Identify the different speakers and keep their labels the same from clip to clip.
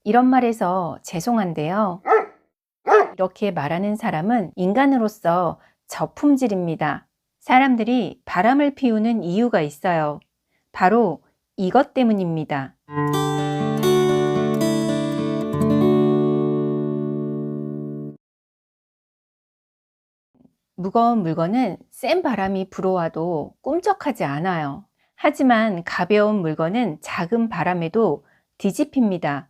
Speaker 1: 이런 말에서 죄송한데요. 이렇게 말하는 사람은 인간으로서 저품질입니다. 사람들이 바람을 피우는 이유가 있어요. 바로 이것 때문입니다. 무거운 물건은 센 바람이 불어와도 꿈쩍하지 않아요. 하지만 가벼운 물건은 작은 바람에도 뒤집힙니다.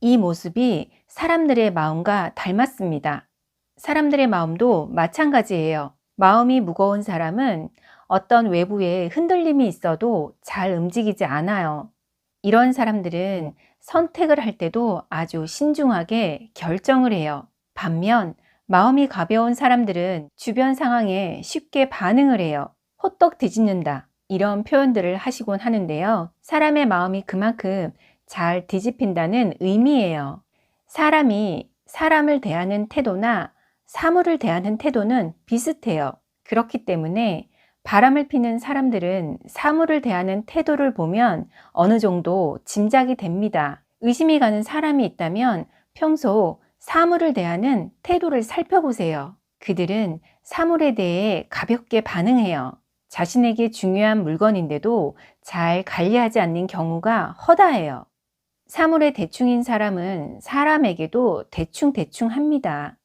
Speaker 1: 이 모습이 사람들의 마음과 닮았습니다. 사람들의 마음도 마찬가지예요. 마음이 무거운 사람은 어떤 외부에 흔들림이 있어도 잘 움직이지 않아요. 이런 사람들은 선택을 할 때도 아주 신중하게 결정을 해요. 반면 마음이 가벼운 사람들은 주변 상황에 쉽게 반응을 해요. 호떡 뒤집는다, 이런 표현들을 하시곤 하는데요. 사람의 마음이 그만큼 잘 뒤집힌다는 의미예요. 사람이 사람을 대하는 태도나 사물을 대하는 태도는 비슷해요. 그렇기 때문에 바람을 피는 사람들은 사물을 대하는 태도를 보면 어느 정도 짐작이 됩니다. 의심이 가는 사람이 있다면 평소 사물을 대하는 태도를 살펴보세요. 그들은 사물에 대해 가볍게 반응해요. 자신에게 중요한 물건인데도 잘 관리하지 않는 경우가 허다해요. 사물에 대충인 사람은 사람에게도 대충 합니다.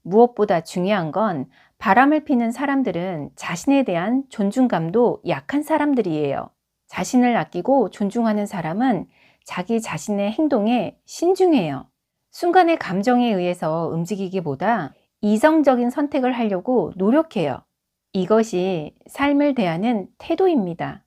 Speaker 1: 무엇보다 중요한 건 바람을 피는 사람들은 자신에 대한 존중감도 약한 사람들이에요. 자신을 아끼고 존중하는 사람은 자기 자신의 행동에 신중해요. 순간의 감정에 의해서 움직이기보다 이성적인 선택을 하려고 노력해요. 이것이 삶을 대하는 태도입니다.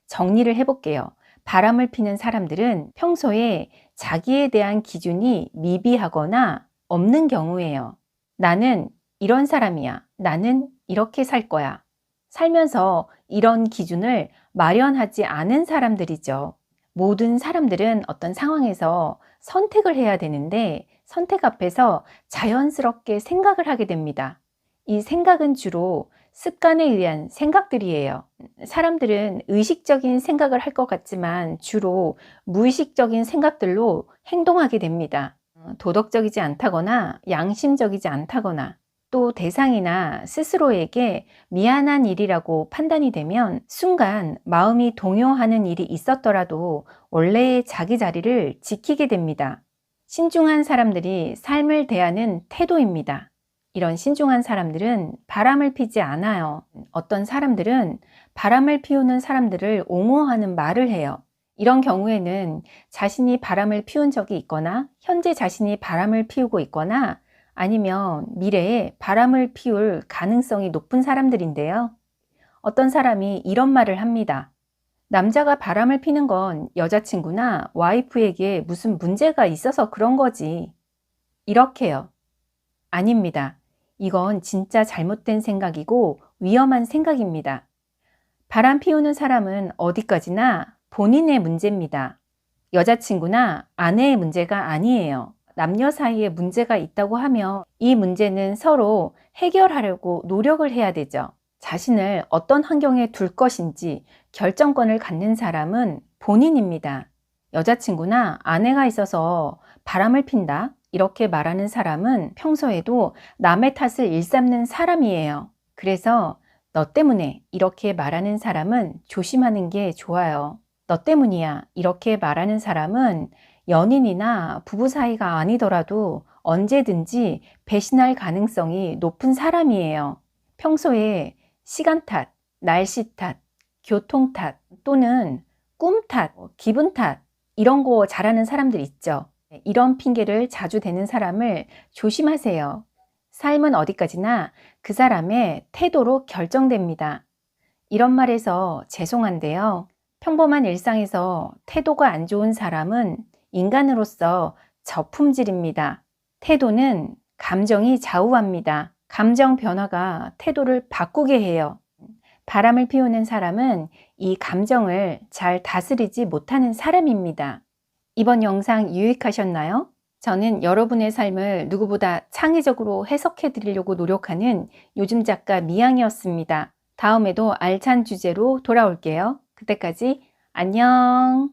Speaker 1: 정리를 해볼게요. 바람을 피는 사람들은 평소에 자기에 대한 기준이 미비하거나 없는 경우예요. 나는 이런 사람이야. 나는 이렇게 살 거야. 살면서 이런 기준을 마련하지 않은 사람들이죠. 모든 사람들은 어떤 상황에서 선택을 해야 되는데 선택 앞에서 자연스럽게 생각을 하게 됩니다. 이 생각은 주로 습관에 의한 생각들이에요. 사람들은 의식적인 생각을 할 것 같지만 주로 무의식적인 생각들로 행동하게 됩니다. 도덕적이지 않다거나 양심적이지 않다거나 또 대상이나 스스로에게 미안한 일이라고 판단이 되면 순간 마음이 동요하는 일이 있었더라도 원래의 자기 자리를 지키게 됩니다. 신중한 사람들이 삶을 대하는 태도입니다. 이런 신중한 사람들은 바람을 피지 않아요. 어떤 사람들은 바람을 피우는 사람들을 옹호하는 말을 해요. 이런 경우에는 자신이 바람을 피운 적이 있거나 현재 자신이 바람을 피우고 있거나 아니면 미래에 바람을 피울 가능성이 높은 사람들인데요. 어떤 사람이 이런 말을 합니다. 남자가 바람을 피는 건 여자친구나 와이프에게 무슨 문제가 있어서 그런 거지. 이렇게요. 아닙니다. 이건 진짜 잘못된 생각이고 위험한 생각입니다. 바람 피우는 사람은 어디까지나 본인의 문제입니다. 여자친구나 아내의 문제가 아니에요. 남녀 사이에 문제가 있다고 하면 이 문제는 서로 해결하려고 노력을 해야 되죠. 자신을 어떤 환경에 둘 것인지 결정권을 갖는 사람은 본인입니다. 여자친구나 아내가 있어서 바람을 핀다, 이렇게 말하는 사람은 평소에도 남의 탓을 일삼는 사람이에요. 그래서 너 때문에 이렇게 말하는 사람은 조심하는 게 좋아요. 너 때문이야, 이렇게 말하는 사람은 연인이나 부부 사이가 아니더라도 언제든지 배신할 가능성이 높은 사람이에요. 평소에 시간 탓, 날씨 탓, 교통 탓 또는 꿈 탓, 기분 탓 이런 거 잘하는 사람들 있죠. 이런 핑계를 자주 대는 사람을 조심하세요. 삶은 어디까지나 그 사람의 태도로 결정됩니다. 이런 말에서 죄송한데요. 평범한 일상에서 태도가 안 좋은 사람은 인간으로서 저품질입니다. 태도는 감정이 좌우합니다. 감정 변화가 태도를 바꾸게 해요. 바람을 피우는 사람은 이 감정을 잘 다스리지 못하는 사람입니다. 이번 영상 유익하셨나요? 저는 여러분의 삶을 누구보다 창의적으로 해석해 드리려고 노력하는 요즘 작가 미양이었습니다. 다음에도 알찬 주제로 돌아올게요. 그때까지 안녕.